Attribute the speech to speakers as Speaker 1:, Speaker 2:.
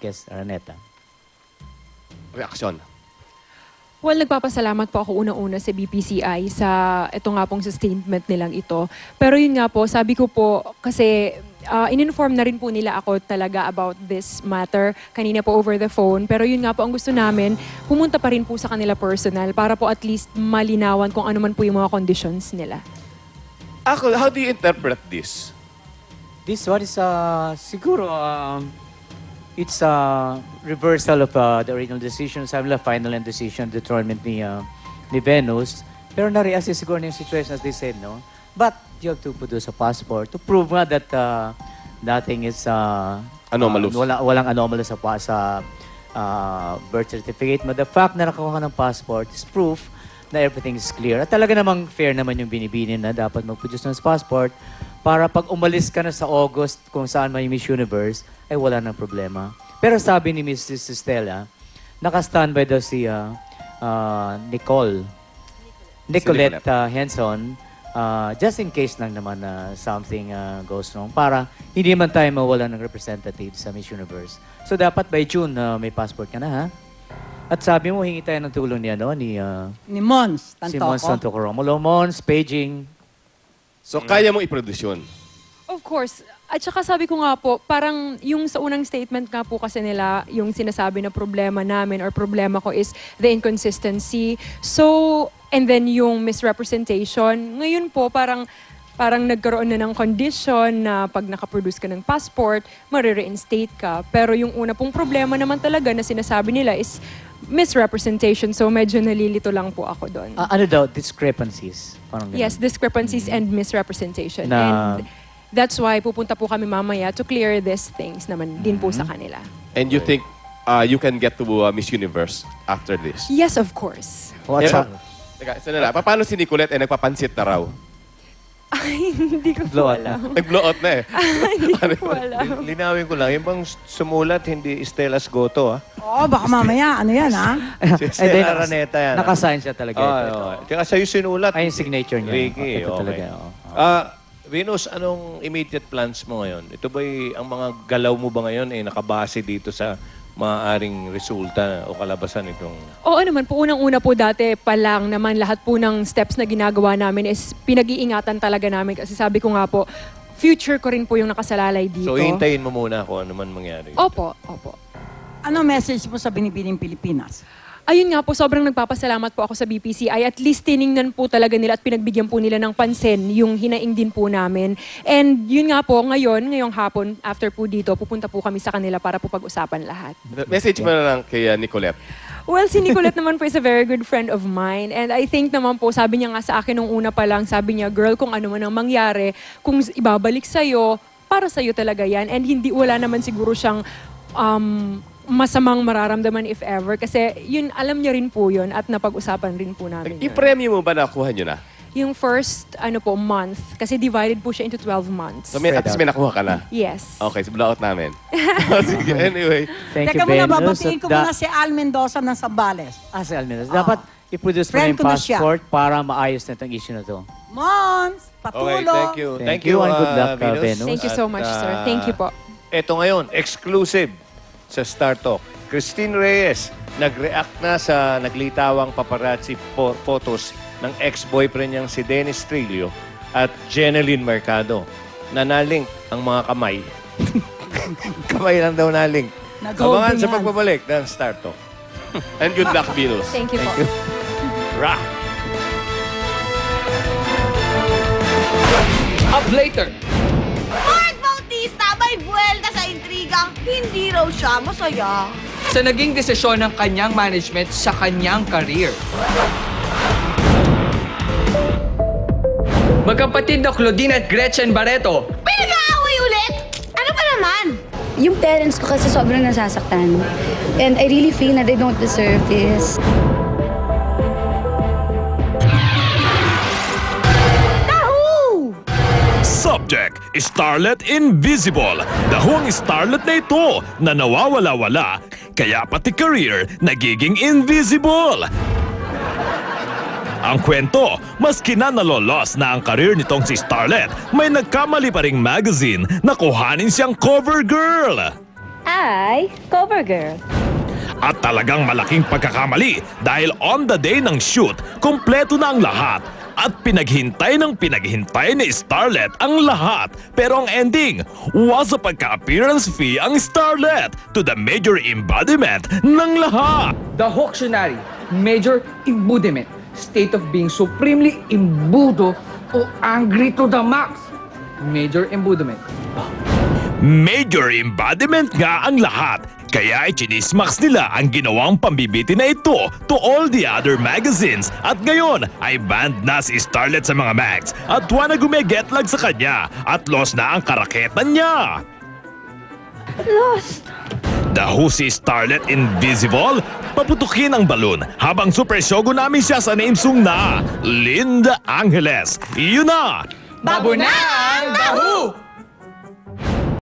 Speaker 1: Guest Araneta.
Speaker 2: Reaksyon.
Speaker 3: Well, nagpapasalamat po ako unang-una sa BPCI sa ito nga pong sa statement nilang ito. Pero yun nga po, sabi ko po, kasi in-inform na rin po nila ako talaga about this matter kanina po over the phone. Pero yun nga po, ang gusto namin, pumunta pa rin po sa kanila personal para po at least malinawan kung ano man po yung mga conditions nila.
Speaker 2: Ako, how do you interpret this?
Speaker 1: This one is siguro it's a reversal of the original decision. Sabi nila final and decision determined ni Venus. Pero na-reassess siguro na yung situation as they said, no? But you have to produce a passport to prove nga that nothing is
Speaker 2: Anomalous.
Speaker 1: Walang anomalous sa birth certificate. But the fact na nakakuha ka ng passport is proof na everything is clear. At talaga namang fair naman yung binibinin na dapat mag-produce ng passport para pag umalis ka na sa August kung saan may Miss Universe, ay wala nang problema. Pero sabi ni Mrs. Stella, naka-standby daw si Nicolette Henson, just in case lang naman na something goes wrong, para hindi man tayo mawala ng representative sa Miss Universe. So dapat by June, may passport ka na, ha? At sabi mo, hingi tayo ng tulong
Speaker 4: Ni Mons
Speaker 1: si
Speaker 4: Tantoco.
Speaker 1: Mons Tantoco Romulo. Mons, paging.
Speaker 2: So, kaya mong i-produce yun?
Speaker 3: Of course. At saka sabi ko nga po, parang yung sa unang statement nga po kasi nila, yung sinasabi na problema namin or problema ko is the inconsistency. So, and then yung misrepresentation. Ngayon po, parang nagkaroon na ng condition na pag nakaproduce ka ng passport, marireinstate ka. Pero yung una pong problema naman talaga na sinasabi nila is misrepresentation. So, medyo nalilito lang po ako doon.
Speaker 1: Ano daw? Discrepancies. Parang ganun.
Speaker 3: Yes, discrepancies and misrepresentation.
Speaker 1: Na-
Speaker 3: And that's why pupunta po kami mamaya to clear these things naman din po sa kanila.
Speaker 2: And you think you can get to Miss Universe after this?
Speaker 3: Yes, of course.
Speaker 1: What's up?
Speaker 2: Teka, isa na lang. Paano si Nicolette ay nagpapansit na raw?
Speaker 3: Ay, hindi ko po
Speaker 1: Blowout
Speaker 3: alam.
Speaker 2: Nag-blow out na eh.
Speaker 3: Hindi ko po alam.
Speaker 5: Linawin ko lang, yung bang sumulat, hindi Stella Sgoto, ha?
Speaker 4: Oo, baka mamaya, ano yan, ha?
Speaker 5: Si
Speaker 1: And then,
Speaker 5: Stella Araneta yan.
Speaker 1: nakasign siya talaga.
Speaker 5: Teka, sa'yo sinulat.
Speaker 1: Ay, yung signature niya.
Speaker 5: Ricky,
Speaker 1: Ito
Speaker 5: okay.
Speaker 1: talaga. oo.
Speaker 5: Venus, anong immediate plans mo ngayon? Ito ba'y ang mga galaw mo ba ngayon nakabase dito sa maaaring resulta o kalabasan itong...
Speaker 3: Oo naman po, unang-una po dati pa lang naman lahat po ng steps na ginagawa namin is pinag-iingatan talaga namin. Kasi sabi ko nga po, future ko rin po yung nakasalalay dito.
Speaker 5: So, hintayin mo muna kung ano man mangyari.
Speaker 3: Opo, opo.
Speaker 4: Ano message mo sa Binibining Pilipinas?
Speaker 3: Ayun nga po, sobrang nagpapasalamat po ako sa BPCI. At least tiningnan po talaga nila at pinagbigyan po nila ng pansin yung hinaing din po namin. And yun nga po, ngayong hapon, after po dito, pupunta po kami sa kanila para po pag-usapan lahat.
Speaker 2: Message mo na lang kay Nicolette.
Speaker 3: Well, si Nicolette naman po is a very good friend of mine. And I think naman po, sabi niya nga sa akin nung una pa lang, sabi niya, girl, kung ano man ang mangyari, kung ibabalik sa'yo, para sa'yo talaga yan. And wala naman siguro siyang masamang mararamdaman if ever. Kasi yun, alam niya rin po yun at napag-usapan rin po namin yun.
Speaker 2: I-premium mo ba nakuha nyo na?
Speaker 3: Yung first, month, kasi divided po siya into 12 months.
Speaker 2: So, at least may nakuha ka na?
Speaker 3: Yes.
Speaker 2: Okay, so blow out namin. Sige, anyway.
Speaker 1: Thank
Speaker 4: Teka
Speaker 1: you,
Speaker 4: muna,
Speaker 1: Venus.
Speaker 4: babatiin ko muna si Al Mendoza ng Sambales.
Speaker 1: Si Al Mendoza. Dapat i-produce mo na
Speaker 4: Friend
Speaker 1: yung
Speaker 4: ko na siya.
Speaker 1: passport para maayos na itong issue na to.
Speaker 4: Mons,
Speaker 5: Okay,
Speaker 4: patulo.
Speaker 5: thank you.
Speaker 1: Thank you and good luck, Venus.
Speaker 3: Thank you so much, sir. Thank you po.
Speaker 5: Ito ngayon, exclusive sa Star Talk. Christine Reyes, nag-react na sa naglitawang paparazzi photos ng ex-boyfriend niyang si Dennis Trillo at Jeneline Mercado. Nanalink ang mga kamay. Kamay lang daw nalink. Abangan sa pagbabalik ng Star Talk.
Speaker 2: And good luck, Venus.
Speaker 3: Thank you po.
Speaker 5: Rock!
Speaker 6: Up later!
Speaker 7: Mark Bautista may buwelta sa intrigang hindi raw siya masaya.
Speaker 6: Sa naging desisyon ng kanyang management sa kanyang career. Magkapatid na Claudine at Gretchen Barreto.
Speaker 7: Pinag-aaway ulit? Ano ba naman?
Speaker 8: Yung parents ko kasi sobrang nasasaktan. And I really feel na they don't deserve this.
Speaker 9: Subject, Starlet Invisible. Dahong starlet na ito na nawawala-wala, kaya pati career nagiging invisible. Ang kwento, maski na nalolos na ang career nitong si Starlet, may nagkamali pa ring magazine na kuhanin siyang cover girl.
Speaker 8: ay CoverGirl.
Speaker 9: At talagang malaking pagkakamali dahil on the day ng shoot, kompleto na ang lahat. At pinaghintay ni Starlet ang lahat. Pero ang ending was a pagka-appearance fee ang Starlet to the major embodiment ng lahat.
Speaker 6: The Hawktionary, major embodiment, state of being supremely imbudo o angry to the max. Major embodiment.
Speaker 9: Major embodiment nga ang lahat. Kaya ichinismax nila ang ginawang pambibiti na ito to all the other magazines. At ngayon ay banned na si Starlet sa mga mags at wala gumegetlag sa kanya at lost na ang karaketan niya.
Speaker 8: Lost.
Speaker 9: Daho si Starlet Invisible, paputukin ang balon habang super shogo namin siya sa name song na Linda Angeles. Iyon na!
Speaker 6: Babunan! Dahu!